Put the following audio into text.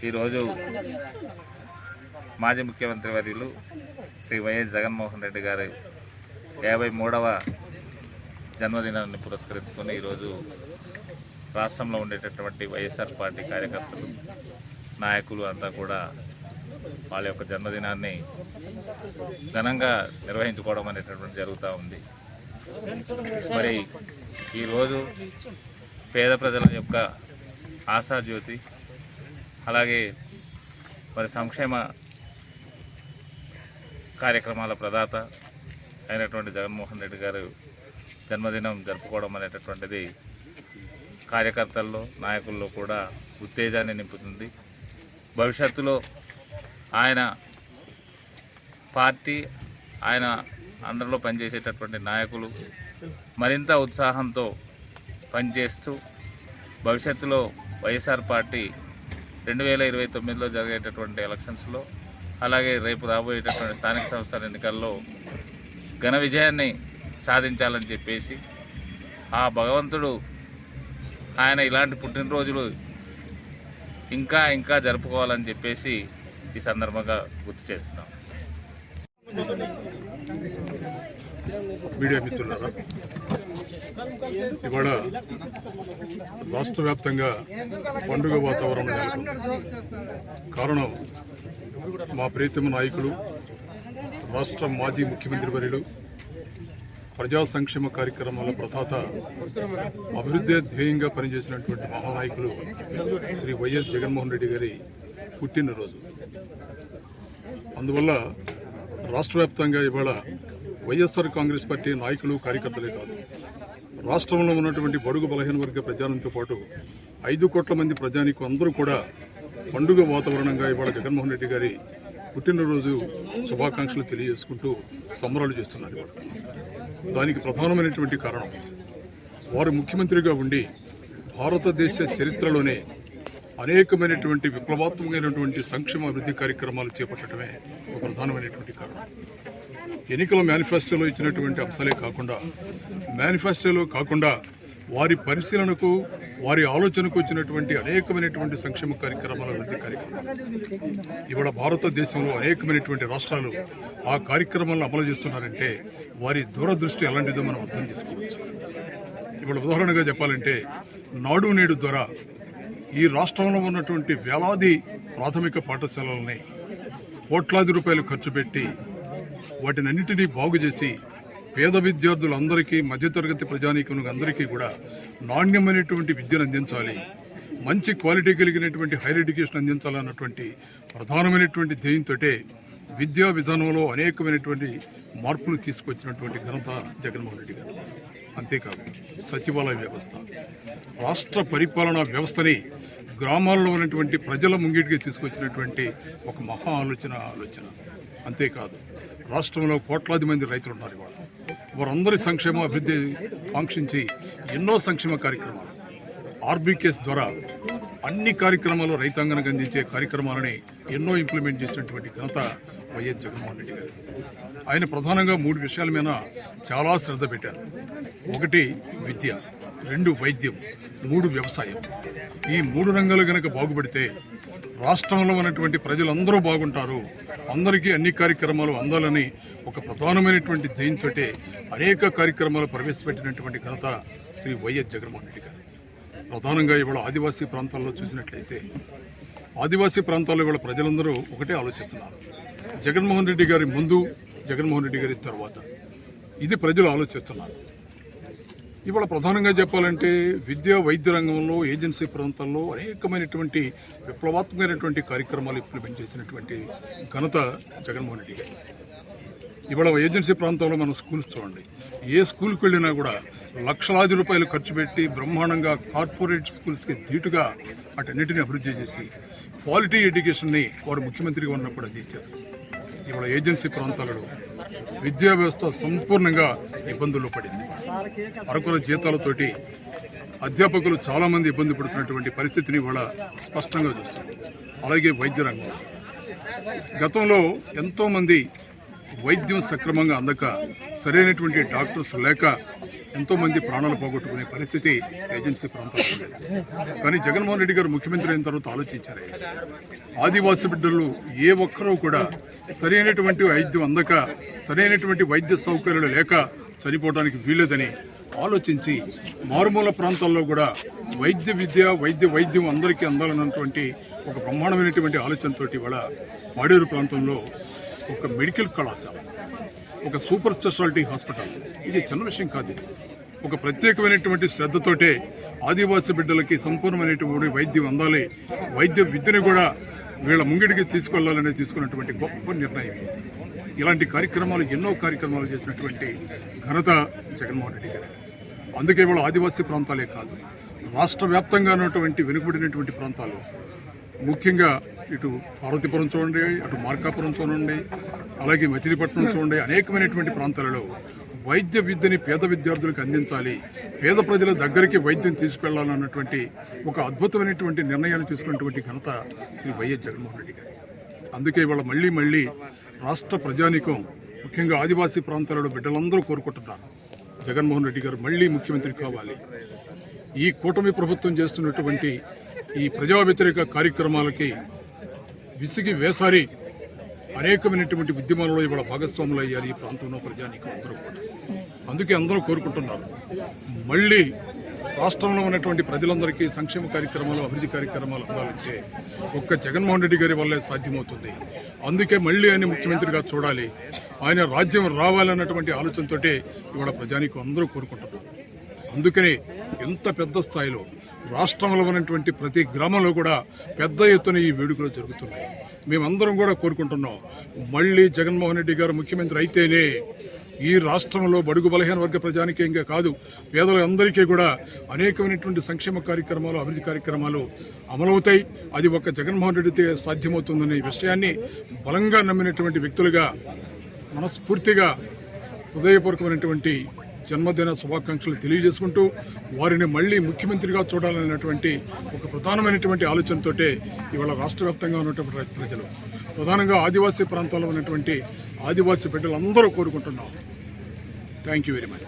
ఈరోజు మాజీ ముఖ్యమంత్రి వర్యులు శ్రీ వైఎస్ జగన్మోహన్ రెడ్డి గారి 53వ జన్మదినాన్ని పురస్కరించుకొని ఈరోజు రాష్ట్రంలో ఉండేటటువంటి వైఎస్ఆర్ పార్టీ కార్యకర్తలు నాయకులు అంతా కూడా వాళ్ళ యొక్క జన్మదినాన్ని ఘనంగా నిర్వహించుకోవడం అనేటటువంటి జరుగుతూ ఉంది. మరి ఈరోజు పేద ప్రజల యొక్క ఆశాజ్యోతి అలాగే మరి సంక్షేమ కార్యక్రమాల ప్రదాత అయినటువంటి జగన్మోహన్ రెడ్డి గారు జన్మదినం జరుపుకోవడం అనేటటువంటిది కార్యకర్తల్లో నాయకుల్లో కూడా ఉత్తేజాన్ని నింపుతుంది. భవిష్యత్తులో ఆయన పార్టీ ఆయన అండర్లో పనిచేసేటటువంటి నాయకులు మరింత ఉత్సాహంతో పనిచేస్తూ భవిష్యత్తులో వైఎస్ఆర్ పార్టీ 2029లో జరిగేటటువంటి ఎలక్షన్స్లో అలాగే రేపు రాబోయేటటువంటి స్థానిక సంస్థల ఎన్నికల్లో ఘన విజయాన్ని సాధించాలని చెప్పేసి ఆ భగవంతుడు ఆయన ఇలాంటి పుట్టినరోజులు ఇంకా ఇంకా జరుపుకోవాలని చెప్పేసి ఈ సందర్భంగా గుర్తు చేస్తున్నాం. మీడియా మిత్రులారా, ఇవాళ రాష్ట్ర వ్యాప్తంగా పండుగ వాతావరణం నెలకొంది. కారణం మా ప్రియతమ నాయకులు, రాష్ట్ర మాజీ ముఖ్యమంత్రి వర్యులు, ప్రజా సంక్షేమ కార్యక్రమాల ప్రదాత, అభివృద్ధి ధ్యేయంగా పనిచేసినటువంటి మహానాయకులు శ్రీ వైఎస్ జగన్మోహన్ రెడ్డి గారి పుట్టినరోజు. అందువల్ల రాష్ట్ర వ్యాప్తంగా ఇవాళ వైఎస్ఆర్ కాంగ్రెస్ పార్టీ నాయకులు, కార్యకర్తలే కాదు, రాష్ట్రంలో ఉన్నటువంటి బడుగు బలహీన వర్గ ప్రజానితో పాటు 5 కోట్ల మంది ప్రజానికు అందరూ కూడా పండుగ వాతావరణంగా ఇవాళ జగన్మోహన్ రెడ్డి గారి పుట్టినరోజు శుభాకాంక్షలు తెలియజేసుకుంటూ సంబరాలు చేస్తున్నారు. ఇవాళ దానికి ప్రధానమైనటువంటి కారణం వారు ముఖ్యమంత్రిగా ఉండి భారతదేశ చరిత్రలోనే అనేకమైనటువంటి విప్లవాత్మకమైనటువంటి సంక్షేమ అభివృద్ధి కార్యక్రమాలు చేపట్టడమే ఒక ప్రధానమైనటువంటి కారణం. ఎన్నికల మేనిఫెస్టోలో ఇచ్చినటువంటి అంశాలే కాకుండా వారి పరిశీలనకు, వారి ఆలోచనకు వచ్చినటువంటి అనేకమైనటువంటి సంక్షేమ కార్యక్రమాల అభివృద్ధి కార్యక్రమాలు ఇవాళ భారతదేశంలో అనేకమైనటువంటి రాష్ట్రాలు ఆ కార్యక్రమాలను అమలు చేస్తున్నారంటే వారి దూరదృష్టి ఎలాంటిదో మనం అర్థం చేసుకోవచ్చు. ఇవాళ ఉదాహరణగా చెప్పాలంటే నాడు నేడు ద్వారా ఈ రాష్ట్రంలో ఉన్నటువంటి వేలాది ప్రాథమిక పాఠశాలలని కోట్లాది రూపాయలు ఖర్చు పెట్టి వాటినన్నిటినీ బాగు చేసి పేద విద్యార్థులందరికీ, మధ్యతరగతి ప్రజానీకం అందరికీ కూడా నాణ్యమైనటువంటి విద్యను అందించాలి, మంచి క్వాలిటీ కలిగినటువంటి హైయర్ ఎడ్యుకేషన్ అందించాలన్నటువంటి ప్రధానమైనటువంటి ధ్యేయంతో విద్యా విధానంలో అనేకమైనటువంటి మార్పులు తీసుకొచ్చినటువంటి ఘనత జగన్మోహన్ రెడ్డి గారు. అంతేకాదు సచివాలయ వ్యవస్థ, రాష్ట్ర పరిపాలనా వ్యవస్థని గ్రామాల్లో ఉన్నటువంటి ప్రజల ముంగిటికి తీసుకొచ్చినటువంటి ఒక మహా ఆలోచన. అంతేకాదు రాష్ట్రంలో కోట్లాది మంది రైతులు ఉన్నారు. ఇవాళ వారందరి సంక్షేమ అభివృద్ధి కాంక్షించి ఎన్నో సంక్షేమ కార్యక్రమాలు ఆర్బీకేస్ ద్వారా అన్ని కార్యక్రమాలు రైతాంగానికి అందించే కార్యక్రమాలని ఎన్నో ఇంప్లిమెంట్ చేసినటువంటి ఘనత వైఎస్ జగన్మోహన్ రెడ్డి గారు. ఆయన ప్రధానంగా 3 విషయాల మీద చాలా శ్రద్ధ పెట్టారు. 1 విద్య, 2 వైద్యం, 3 వ్యవసాయం. ఈ 3 రంగాలు కనుక బాగుపడితే రాష్ట్రంలో ఉన్నటువంటి ప్రజలందరూ బాగుంటారు, అందరికీ అన్ని కార్యక్రమాలు అందాలని ఒక ప్రధానమైనటువంటి ధ్యేయంతో అనేక కార్యక్రమాలు ప్రవేశపెట్టినటువంటి ఘనత శ్రీ వైఎస్ జగన్మోహన్ రెడ్డి గారు. ప్రధానంగా ఇవాళ ఆదివాసీ ప్రాంతాల్లో చూసినట్లయితే ఆదివాసీ ప్రాంతాల్లో ఇవాళ ప్రజలందరూ ఒకటే ఆలోచిస్తున్నారు. జగన్మోహన్ రెడ్డి గారి ముందు, జగన్మోహన్ రెడ్డి గారి తర్వాత, ఇది ప్రజలు ఆలోచిస్తున్నారు. ఇవాళ ప్రధానంగా చెప్పాలంటే విద్యా వైద్య రంగంలో, ఏజెన్సీ ప్రాంతాల్లో అనేకమైనటువంటి విప్లవాత్మకమైనటువంటి కార్యక్రమాలు ఇంప్లిమెంట్ చేసినటువంటి ఘనత జగన్మోహన్ రెడ్డి గారు. ఇవాళ ఏజెన్సీ ప్రాంతంలో మనం స్కూల్స్ చూడండి, ఏ స్కూల్కి వెళ్ళినా కూడా లక్షలాది రూపాయలు ఖర్చు పెట్టి బ్రహ్మాండంగా కార్పొరేట్ స్కూల్స్కి ధీటుగా అటన్నిటిని అభివృద్ధి చేసి క్వాలిటీ ఎడ్యుకేషన్ని వారు ముఖ్యమంత్రిగా ఉన్నప్పుడు అందించారు. ఇవాళ ఏజెన్సీ ప్రాంతాలలో విద్యా వ్యవస్థ సంపూర్ణంగా ఇబ్బందుల్లో పడింది. అరకుల జీతాలతోటి అధ్యాపకులు చాలామంది ఇబ్బంది పడుతున్నటువంటి పరిస్థితిని ఇవాళ స్పష్టంగా చూస్తున్నారు. అలాగే వైద్య రంగం, గతంలో ఎంతోమంది వైద్యం సక్రమంగా అందక, సరైనటువంటి డాక్టర్స్ లేక ఎంతోమంది ప్రాణాలు పోగొట్టుకునే పరిస్థితి ఏజెన్సీ ప్రాంతాల్లో ఉండేది. కానీ జగన్మోహన్ రెడ్డి గారు ముఖ్యమంత్రి అయిన తర్వాత ఆలోచించారు. ఆదివాసీ బిడ్డలు ఏ ఒక్కరూ కూడా సరైనటువంటి వైద్యం అందక, సరైనటువంటి వైద్య సౌకర్యాలు లేక చనిపోవడానికి వీలేదని ఆలోచించి మారుమూల ప్రాంతాల్లో కూడా వైద్యం అందరికీ అందాలన్నటువంటి ఒక బ్రహ్మాండమైనటువంటి ఆలోచనతోటి ఇవాళ మాడేరు ప్రాంతంలో ఒక మెడికల్ కళాశాల, ఒక సూపర్ స్పెషాలిటీ హాస్పిటల్, ఇది చిన్న విషయం కాదు. ఇది ఒక ప్రత్యేకమైనటువంటి శ్రద్ధతోటే ఆదివాసీ బిడ్డలకి సంపూర్ణమైనటువంటి వైద్యం అందాలి, వైద్య విద్యను కూడా వీళ్ళ ముంగిడికి తీసుకెళ్లాలని తీసుకున్నటువంటి గొప్ప నిర్ణయం ఇది. ఇలాంటి కార్యక్రమాలు ఎన్నో కార్యక్రమాలు చేసినటువంటి ఘనత జగన్మోహన్ రెడ్డి గారు. అందుకే ఇవాళ ఆదివాసీ ప్రాంతాలే కాదు, రాష్ట్ర వ్యాప్తంగా ఉన్నటువంటి వెనుకబడినటువంటి ప్రాంతాలు, ముఖ్యంగా ఇటు పార్వతీపురం చూడండి, అటు మార్కాపురం చూడండి, అలాగే మచిలీపట్నం చూడండి, అనేకమైనటువంటి ప్రాంతాలలో వైద్య విద్యని పేద విద్యార్థులకు అందించాలి, పేద ప్రజల దగ్గరికి వైద్యం తీసుకెళ్లాలన్నటువంటి ఒక అద్భుతమైనటువంటి నిర్ణయాన్ని తీసుకున్నటువంటి ఘనత శ్రీ వైఎస్ జగన్మోహన్ రెడ్డి గారు. అందుకే ఇవాళ మళ్ళీ రాష్ట్ర ప్రజానీకం, ముఖ్యంగా ఆదివాసీ ప్రాంతాలలో బిడ్డలందరూ కోరుకుంటున్నారు, జగన్మోహన్ రెడ్డి గారు మళ్ళీ ముఖ్యమంత్రి కావాలి. ఈ కూటమి ప్రభుత్వం చేస్తున్నటువంటి ఈ ప్రజా వ్యతిరేక కార్యక్రమాలకి విసిగి వేసారి అనేకమైనటువంటి ఉద్యమాలలో ఇవాళ భాగస్వాములు అయ్యారు ఈ ప్రాంతంలో ప్రజానీకం అందరూ కూడా. అందుకే అందరూ కోరుకుంటున్నారు మళ్ళీ రాష్ట్రంలో ఉన్నటువంటి ప్రజలందరికీ సంక్షేమ కార్యక్రమాలు, అభివృద్ధి కార్యక్రమాలు అందాలంటే ఒక్క జగన్మోహన్ రెడ్డి గారి వల్లే సాధ్యమవుతుంది. అందుకే మళ్ళీ ఆయన ముఖ్యమంత్రిగా చూడాలి, ఆయన రాజ్యం రావాలన్నటువంటి ఆలోచనతోటే ఇవాళ ప్రజానీకం అందరూ కోరుకుంటున్నారు. అందుకనే ఎంత పెద్ద స్థాయిలో రాష్ట్రంలో ఉన్నటువంటి ప్రతి గ్రామంలో కూడా పెద్ద ఎత్తున ఈ వేడుకలు జరుగుతున్నాయి. మేమందరం కూడా కోరుకుంటున్నాం మళ్ళీ జగన్మోహన్ రెడ్డి గారు ముఖ్యమంత్రి అయితేనే ఈ రాష్ట్రంలో బడుగు బలహీన వర్గ ప్రజానికంగా కాదు, పేదలందరికీ కూడా అనేకమైనటువంటి సంక్షేమ కార్యక్రమాలు, అభివృద్ధి కార్యక్రమాలు అమలవుతాయి. అది ఒక జగన్మోహన్ రెడ్డితే సాధ్యమవుతుందనే విషయాన్ని బలంగా నమ్మినటువంటి వ్యక్తులుగా మనస్ఫూర్తిగా హృదయపూర్వకమైనటువంటి జన్మదిన శుభాకాంక్షలు తెలియజేసుకుంటూ వారిని మళ్ళీ ముఖ్యమంత్రిగా చూడాలనేటువంటి ఒక ప్రధానమైనటువంటి ఆలోచనతోటే ఇవాళ రాష్ట్ర వ్యాప్తంగా ఉన్నటువంటి ప్రజలు, ప్రధానంగా ఆదివాసీ ప్రాంతాల్లో ఉన్నటువంటి ఆదివాసీ బిడ్డలందరూ కోరుకుంటున్నాం. Thank you very much.